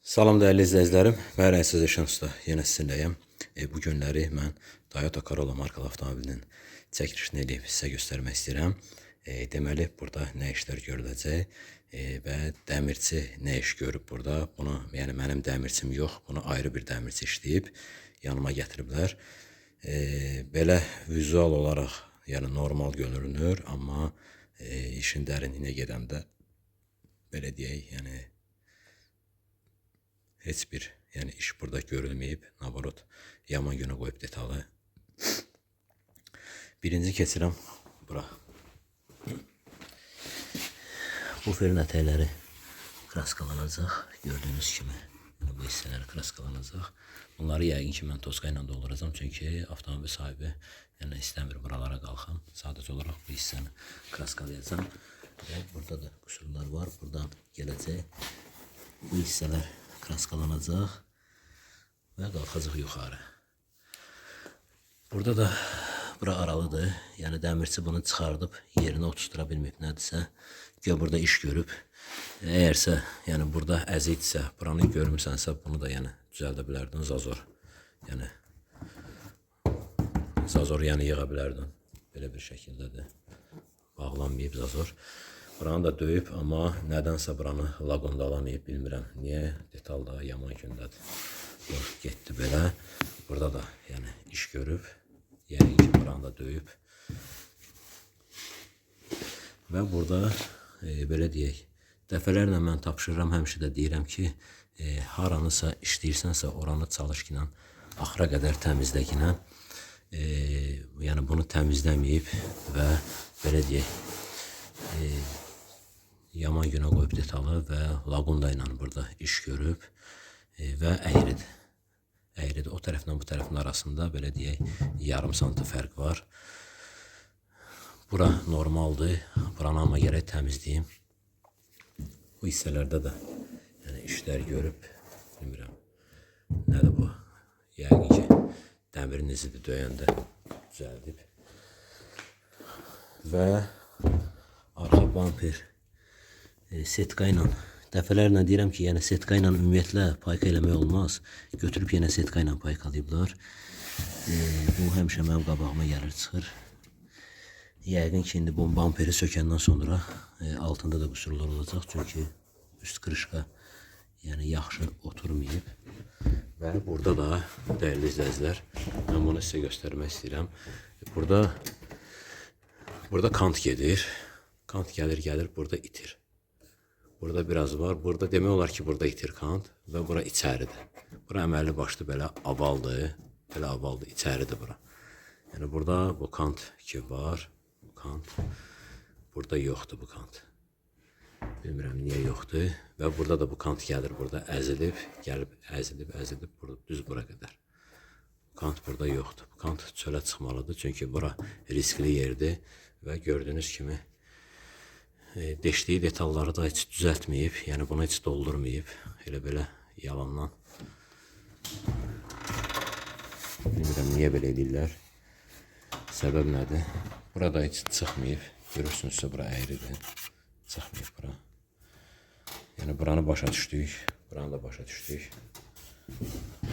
Salam dəyərli izləyicilərim, mən Rəisiz Eşən Usta, yenə sizinləyəm. Bu günləri mən Toyota Corolla markalı avtomobilinin çəkilişini edib sizə göstərmək istəyirəm. Deməli, burada nə işlər görüləcək və dəmirçi nə iş görüb burada. Bunu, yəni mənim dəmirçim yox, bunu ayrı bir dəmirçi işləyib, yanıma gətiriblər. Belə vizual olaraq, yəni normal görünür, amma işin dərinliyinə gedəndə, belə deyək, yəni heç bir iş burada görülməyib, naborot yaman günə qoyub detalı. Birinci keçirəm bura. Bu ferin ətəkləri kraskalanacaq, gördüyünüz kimi. Bu hissələri kraskalanacaq. Bunları yəqin ki, mən toska ilə dolduracam, çünki avtomobil sahibi istəmir buralara qalxam. Sadəcə olaraq bu hissəni kraskalayacam. Və burada da qüsurlar var, buradan gələcək. Bu hissələr kraskalanacaq və qalxacaq yuxarı. Burada da bura aralıdır. Yəni dəmirçi bunu çıxardıb yerinə oturtura bilməyib nədirsə. Güya burada iş görüb. Əgərsə, yəni burada əzikdirsə, buranı görmürsənsə, bunu da düzəldə bilərdin. Zazor yığa bilərdin. Belə bir şəkildədir. Bağlanmayıb zazor. Buranı da döyüb, amma nədənsə buranı lagonda alamayıb, bilmirəm. Niyə? Detal da yaman gündədir. Yox, getdi belə. Burada da iş görüb. Yəqin ki, buranı da döyüb. Və burada, belə deyək, dəfələrlə mən tapşırıram, həmişə də deyirəm ki, haranısa işləyirsənsə, oranı çalış ki, axıra qədər təmizlə ki, yəni bunu təmizləməyib və belə deyək, yaman günə qoyub detalı və laqunda ilə burada iş görüb və əyridir. Əyridir. O tərəflə bu tərəfin arasında belə deyək, yarım santı fərq var. Bura normaldır. Buranı amma gərək təmizləyim. Bu hissələrdə də işlər görüb. Bilmirəm. Nədir bu? Yəqin ki, dəmirin izidir döyəndə düzəldib. Və arxa bamper setka ilə, dəfələrlə deyirəm ki, setka ilə ümumiyyətlə payka eləmək olmaz. Götürüb yenə setka ilə paykalayıblar. Bu həmişə mənim qabağıma gəlir, çıxır. Yəqin ki, indi bu bamperi sökəndən sonra altında da qüsurlar olacaq. Çünki üst qırışqa yaxşı oturmayıb. Və burada da, dəyərli izləyicilər, mən bunu sizə göstərmək istəyirəm. Burada kant gedir. Kant gəlir, burada itir. Burada biraz var. Burada demək olar ki, burada itir kant və bura içəridir. Bura əməlli başlı belə avaldır. Belə avaldır, içəridir bura. Yəni burada bu kant ki var. Bu kant. Burada yoxdur bu kant. Bilmirəm niyə yoxdur. Və burada da bu kant gəlir. Burada əzilib, gəlib əzilib, burada düz bura qədər. Kant burada yoxdur. Bu kant çölə çıxmalıdır. Çünki bura riskli yerdir və gördüyünüz kimi deşdiyi detalları da heç düzəltməyib, yəni bunu heç doldurmayıb, elə belə yalandan. Bilmirəm, niyə belə edirlər, səbəb nədir? Burada heç çıxmayıb, görürsünüzsə, bura əyridir, çıxmayıb bura. Yəni, buranı başa düşdük, buranı da başa düşdük.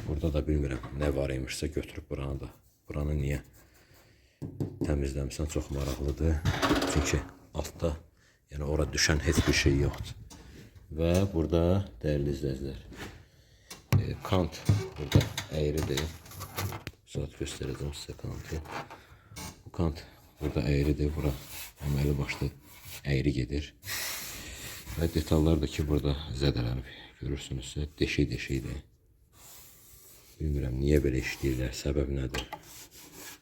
Burada da bilmirəm, nə var imişsə götürüb buranı da. Buranı niyə təmizləmişsən, çox maraqlıdır. Çünki altda yəni ora düşən heç bir şey yoxdur. Və burada dəyərli izləyicilər, kant burada əyridir. Saat göstərəcəm sizə kantı. Bu kant burada əyridir. Bura əməli başlı əyri gedir. Və detallar da ki burada zədələnib. Görürsünüzsə deşik-deşikdir. Bilmirəm niyə belə işləyirlər, səbəb nədir?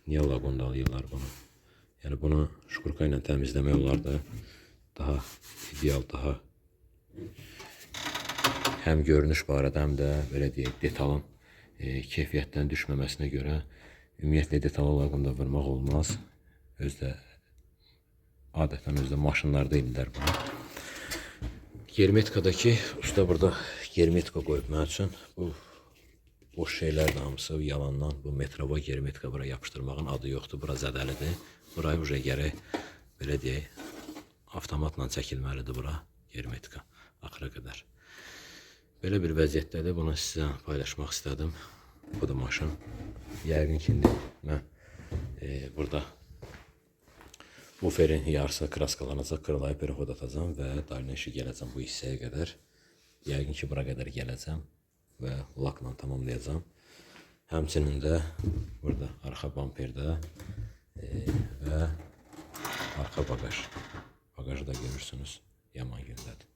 Niyə laqonda alırlar bunu? Yəni bunu şkurka ilə təmizləmək olar da daha ideal, daha həm görünüş barədə, həm də belə deyək, detalın keyfiyyətdən düşməməsinə görə ümumiyyətlə detala laqonda vurmaq olmaz. Adətən özdə maşınlarda edirlər bunu. Germetkadakı usta burada germetka qoyub mən üçün. Bu boş şeylər də hamısı yalandan. Bu metroba germetka bura yapışdırmağın adı yoxdur. Bura zədəlidir. Burayı uca gərək belə deyək, avtomatla çəkilməlidir bura germetka axıra qədər. Belə bir vəziyyətdədir. Bunu sizə paylaşmaq istədim. Bu da maşın. Yəqin ki, indi mən burada buferin yarısı kraskalanacaq, kırılayıb perixod atacağım və dayanaşı gələcəm bu hissəyə qədər. Yəqin ki, bura qədər gələcəm və lakla tamamlayacağım. Həmçinin də burada arxa bamperdə və arxa bagaj. Bagajı da görürsünüz, yaman gündədir.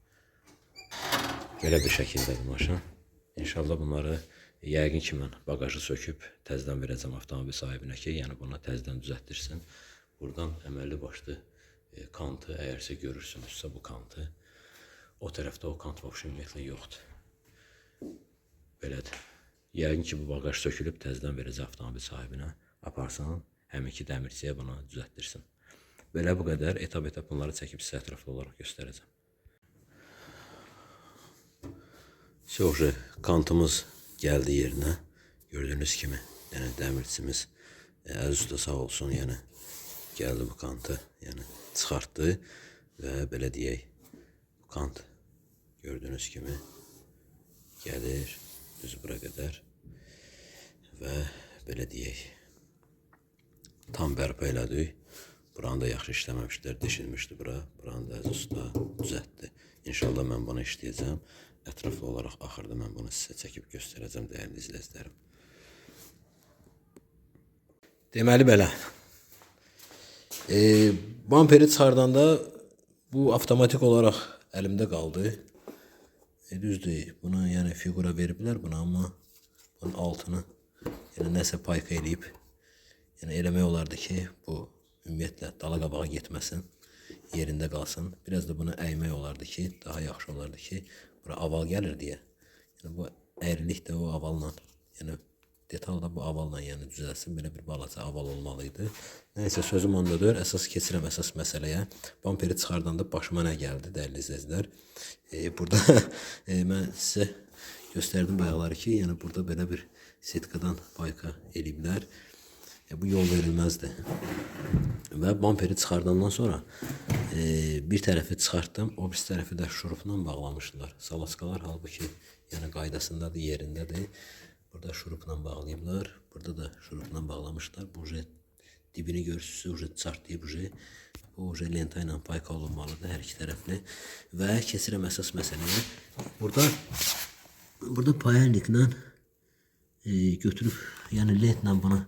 Belə bir şəkildədir maşın. İnşallah bunları yəqin ki, mən bagajı söküb təzədən verəcəm avtomobil sahibinə ki, yəni bunu təzədən düzəltdirsin. Buradan əməlli başlı kantı, əgərsə görürsünüzsə bu kantı, o tərəfdə o kant ümumiyyətlə yoxdur. Belədir. Yəqin ki, bu bagaj sökülüb təzədən verəcək avtomobil sahibinə, aparsın, həmin ki, dəmirçiyə bunu düzəltdirsin. Belə bu qədər, etap-etap bunları çəkib sizə ətraflı olaraq göstərəcəm. Sonra kantımız gəldi yerinə. Gördüyünüz kimi, yəni dəmirçimiz əziz usta sağ olsun, yəni gəldi bu kantı, yəni çıxartdı və belə deyək, bu kant gördüyünüz kimi gəlir düz bura qədər və belə deyək, tam bərpa elədik. Buranı da yaxşı işləməmişlər, deşilmişdi bura. Buranı da əziz usta düzəltdi. İnşallah mən bunu işləyəcəm. Ətraflı olaraq axırda mən bunu sizə çəkib göstərəcəm, dəyərli izləyicilərim. Deməli belə. Bamperi çıxardanda bu avtomatik olaraq əlimdə qaldı. Düzdür, buna yəni figura veriblər buna, amma bunun altını yəni nəsə payka eləyib. Yəni eləmək olardı ki, bu ümumiyyətlə dala qabağa getməsin, yerində qalsın. Biraz da bunu əymək olardı ki, daha yaxşı olardı ki, bura aval gəlir deyə. Yəni bu əyrilik də o avalla, yəni detal da bu avalla yəni düzəlsin, belə bir balaca aval olmalıydı. Nəysə, sözüm ondadır. Əsas keçirəm əsas məsələyə. Bamperi çıxardanda başıma nə gəldi, dəyərli izləyicilər? Burada mən sizə göstərdim bayaqları ki, yəni burada belə bir setkadan payka eləyiblər. Bu yol verilməzdi. Və bamperi çıxardandan sonra bir tərəfi çıxartdım, o bir tərəfi də şurupla bağlamışdılar. Salaskalar halbuki yəni qaydasındadır, yerindədir. Burada şurupla bağlayıblar, burada da şurupla bağlamışlar. Bu dibini görürsünüz, çartlayıb bu lenta ilə payka olunmalıdır hər iki tərəfli. Və keçirəm əsas məsələyə. Burada payalniklə götürüb, yəni lentlə buna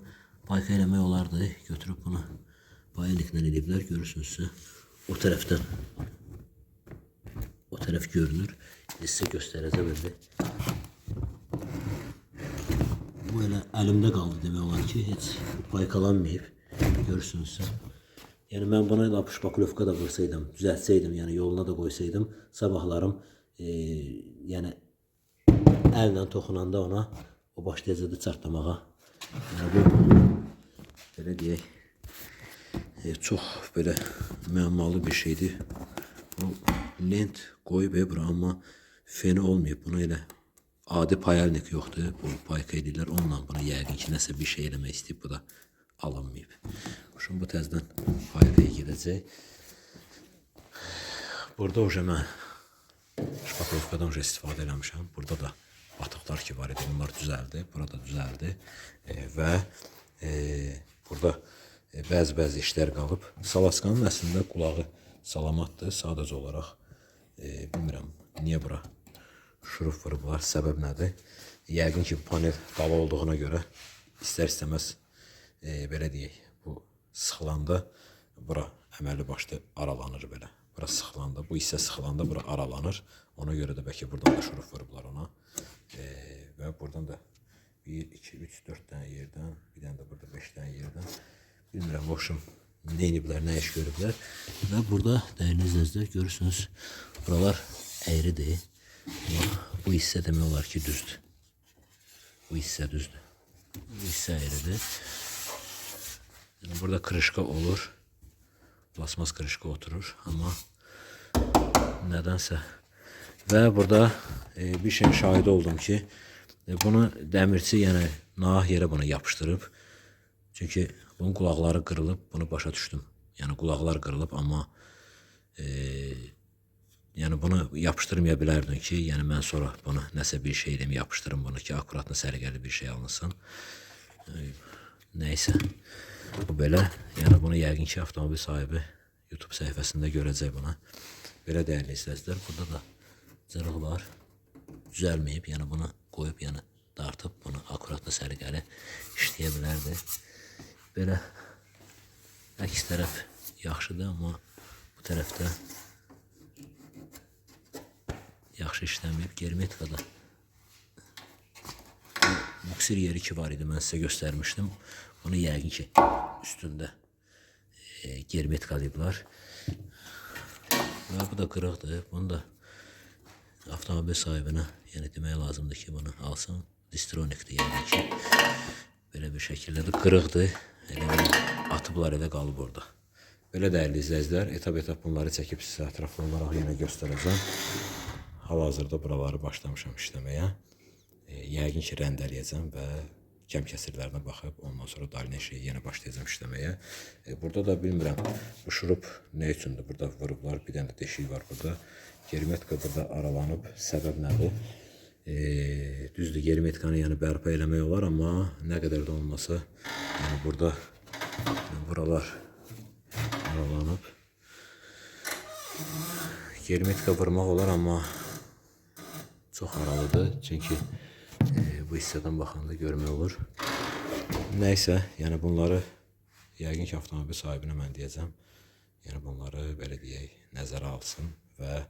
payka eləmək olardı. Götürüb bunu payalniklə eləyiblər, görürsünüzsə. O tərəfdən o tərəf görünür. Sizə göstərəcəm indi. Bu elə əlimdə qaldı demək olar ki, heç paykalanmayıb. Görürsünüzsə. Yəni mən buna elə şpakulovka da vursaydım, düzəltsəydim, yəni yoluna da qoysaydım, sabahlarım yəni əllə toxunanda ona o başlayacaqdı çartlamağa. Yəni bu belə deyək, çox belə müəmmalı bir şeydir. Bu lent qoyub bura, amma feni olmayıb. Buna elə adi payalnik yoxdur. Bu payka edirlər. Onunla buna yəqin ki, nəsə bir şey eləmək istəyib. Bu da alınmayıb. Şimdi bu təzdən paykaya gedəcək. Burada mən şpakulovkadan istifadə eləmişəm. Burada da batıqlar ki var idi. Bunlar düzəldi. Burada düzəldi. Və burada bəzi işlər qalıb. Salaskanın əslində qulağı salamatdır. Sadəcə olaraq bilmirəm niyə bura şurup vurublar. Səbəb nədir? Yəqin ki, panel dala olduğuna görə istər-istəməz belə deyək, bu sıxılanda bura əməlli başlı aralanır belə. Bura sıxılanda, bu hissə sıxılanda bura aralanır. Ona görə də bəlkə buradan da şurup vurublar ona. Və buradan da 1, 2, 3, 4 dənə yerdən, bir dənə də burada 5 dənə yerdən. Bilmirəm, boşum, nə ediblər, nə iş görüblər. Və burada dəyərli izləyicilər görürsünüz, buralar əyridir. Bu hissə demək olar ki, düzdür. Bu hissə düzdür. Bu hissə əyridir. Yəni, burada kırışka olur. Plasmas kırışka oturur. Amma nədənsə. Və burada bir şeyin şahidi oldum ki, bunu dəmirçi yəni nahaq yerə bunu yapışdırıb. Çünki bunun qulaqları qırılıb. Bunu başa düşdüm. Yəni qulaqlar qırılıb, amma Yəni bunu yapışdırmaya bilərdim ki, yəni mən sonra bunu nəsə bir şeylə yapışdırım bunu ki, akuratlı səliqəli bir şey alınsın. Nəysə, bu belə. Yəni bunu yəqin ki, avtomobil sahibi YouTube səhifəsində görəcək buna. Belə dəyərli izləyicilər, burada da cırıqlar düzəlməyib, yəni bunu qoyub, yəni dartıb bunu akuratlı səliqəli işləyə bilərdi. Belə əks tərəf yaxşıdır, amma bu tərəfdə yaxşı işləməyib. Germetikada buksir yeri ki var idi, mən sizə göstərmişdim. Bunu yəqin ki üstündə germetikalayıblar. Və bu da qırıqdır. Bunu da avtomobil sahibinə yəni demək lazımdır ki, bunu alsın. Distronikdir yəni ki. Belə bir şəkildə qırıqdır. Elə atıblar, elə qalıb orada. Belə dəyərli izləyicilər, etap-etap bunları çəkib sizə ətraflı olaraq yenə göstərəcəm. Hal-hazırda buraları başlamışam işləməyə. Yəqin ki, rəndələyəcəm və kəm kəsirlərinə baxıb, ondan sonra dальнейшее yenə başlayacağım işləməyə. Burada da bilmirəm, bu şurup nə üçündür? Burada vurublar, bir dənə deşik var burada. Germetika burada aralanıb, səbəb nədir? Düzdür, germetikanı yəni bərpa eləmək olar, amma nə qədər də olmasa, yəni burada buralar aralanıb. Germetika vurmaq olar, amma çox aralıdır, çünki bu hissədən baxanda görmək olur. Nəysə, yəni bunları yəqin ki, avtomobil sahibinə mən deyəcəm. Yəni bunları belə deyək, nəzərə alsın və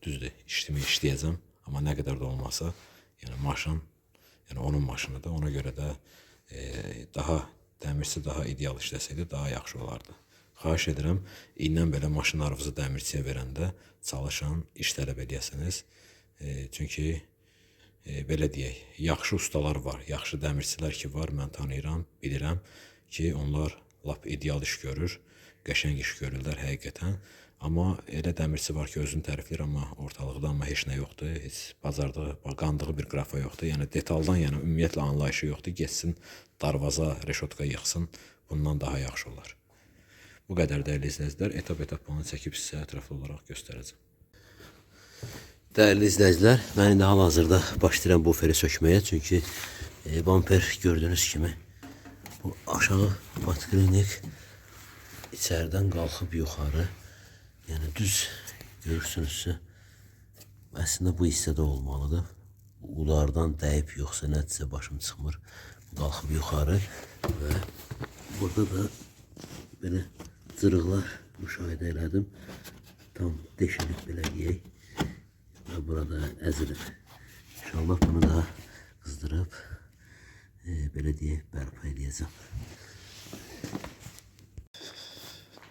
düzdür, işlemi işləyəcəm. Amma nə qədər də olmasa, yəni maşın, yəni onun maşınıdır. Ona görə də daha dəmirçi daha ideal işləsəydi daha yaxşı olardı. Xahiş edirəm, indən belə maşınlarınızı dəmirçiyə verəndə çalışın, iş tələb edəsiniz. Çünki belə deyək, yaxşı ustalar var, yaxşı dəmirçilər ki var, mən tanıyıram, bilirəm ki, onlar lap ideal iş görür, qəşəng iş görürlər həqiqətən. Amma elə dəmirçi var ki, özünü tərifləyir, amma ortalıqda amma heç nə yoxdur, heç bazarda qandığı bir qrafa yoxdur. Yəni detaldan, yəni ümumiyyətlə anlayışı yoxdur, getsin darvaza, reşotka yıxsın, bundan daha yaxşı olar. Bu qədər dəyərli izləyicilər, etap-etap bunu çəkib sizə ətraflı olaraq göstərəcəm. Dəyərli izləyicilər, mən indi hal-hazırda başlayıram buferi sökməyə, çünki bamper gördüyünüz kimi bu aşağı patklinik içərdən qalxıb yuxarı, yəni düz görürsünüzsə, əslində bu hissədə olmalıdır. Ulardan dəyib yoxsa nədirsə başım çıxmır, qalxıb yuxarı və burada da belə cırıqlar müşahidə elədim. Tam deşilib belə deyək. Və burada əzilib. İnşallah bunu da qızdırıb belə deyək, bərpa edəcəm.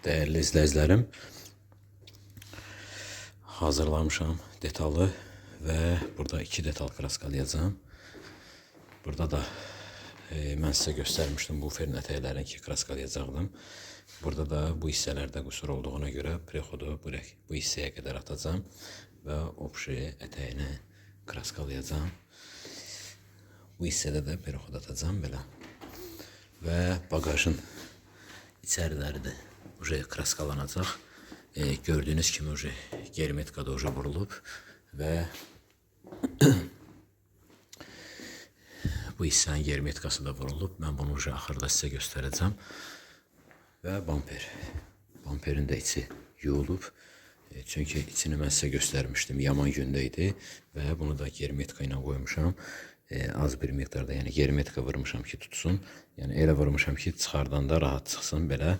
Dəyərli izləyicilərim, hazırlamışam detalı və burada 2 detal kraskalayacağım. Burada da mən sizə göstərmişdim buferin ətəklərini ki, kraskalayacaqdım. Burada da bu hissələrdə qüsur olduğuna görə prekodu bu hissəyə qədər atacağım və obşi ətəyini kraskalayacağım. Bu hissədə də prexod atacağım belə. Və bagajın içəriləri də kraskalanacaq. Gördüyünüz kimi germetikada vurulub və bu hissənin germetikası da vurulub. Mən bunu axırda sizə göstərəcəm. Və bamper. Bamperin də içi yuyulub. Çünki içini mən sizə göstərmişdim. Yaman gündə idi və bunu da germetika ilə qoymuşam. Az bir miqdarda, yəni germetika vurmuşam ki tutsun. Yəni elə vurmuşam ki çıxardanda rahat çıxsın belə.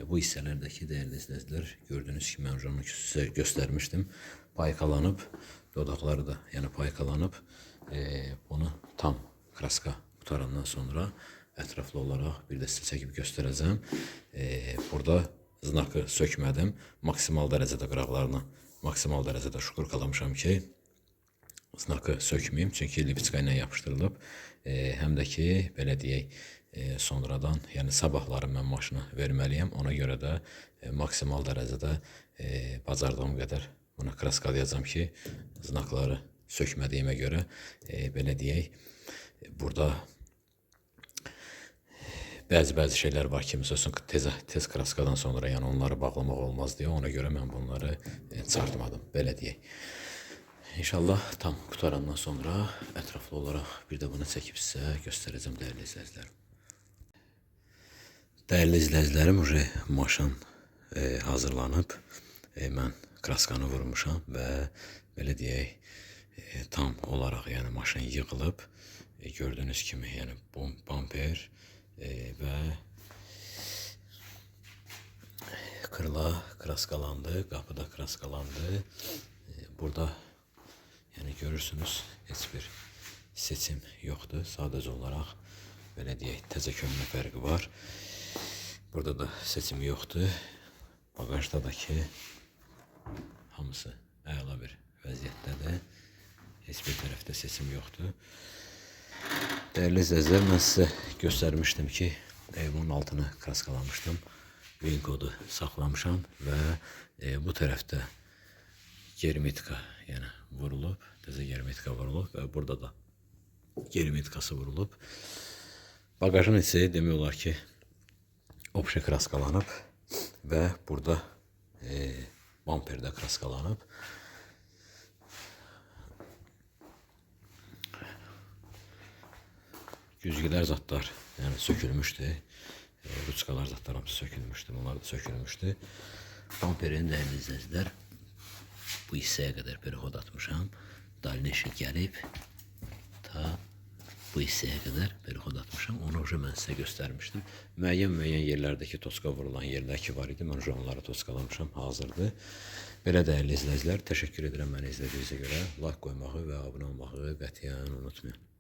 Bu hissələrdəki dəyərli izləyicilər, gördüyünüz kimi mən onu sizə göstərmişdim. Paykalanıb, dodaqları da yəni paykalanıb. Bunu tam kraska qutarandan sonra ətraflı olaraq bir də sizə çəkib göstərəcəm. Burada znakı sökmədim. Maksimal dərəcədə qıraqlarını maksimal dərəcədə şukurkalamışam ki, znakı sökməyim. Çünki lipstika ilə yapışdırılıb. Həm də ki, belə deyək, sonradan, yəni sabahları mən maşını verməliyəm. Ona görə də maksimal dərəcədə bacardığım qədər bunu kraskalayacağım ki, znakları sökmədiyimə görə, belə deyək, burada Bəzi şeylər var ki, məsələn, tez kraskadan sonra yəni onları bağlamaq olmaz deyə ona görə mən bunları çıxartmadım, belə deyək. İnşallah tam qutarandan sonra ətraflı olaraq bir də bunu çəkib sizə göstərəcəm dəyərli izləyicilərim. Dəyərli izləyicilərim, maşın hazırlanıb, mən kraskanı vurmuşam və belə deyək, tam olaraq yəni maşın yığılıb, gördüyünüz kimi yəni bamper və kırla kraskalandı, qapıda kraskalandı. Burada yəni görürsünüz heç bir seçim yoxdur. Sadəcə olaraq belə deyək, təzə köhnə fərqi var. Burada da seçim yoxdur. Bagajda da ki hamısı əla bir vəziyyətdədir. Heç bir tərəfdə seçim yoxdur. Dəyərli izləyicilər, mən sizə göstərmişdim ki, bunun altını kraskalamışdım. Win kodu saxlamışam və bu tərəfdə germitka yəni vurulub, təzə germitka vurulub və burada da germitkası vurulub. Bagajın içi demək olar ki, opşa kraskalanıb və burada bamperdə kraskalanıb. Güzgülər zatlar yəni sökülmüşdü. Ruçkalar zatlar hamısı sökülmüşdü. Bunlar da sökülmüşdü. Bamperin dəyərli izləyicilər bu hissəyə qədər perixod atmışam. Dalneşə gəlib ta bu hissəyə qədər perixod atmışam. Onu mən sizə göstərmişdim. Müəyyən yerlərdəki toska vurulan yerlər ki var idi. Mən onları toskalamışam. Hazırdır. Belə dəyərli izləyicilər, təşəkkür edirəm məni izlədiyinizə görə. Like qoymağı və abunə olmağı qətiyyən unutmayın.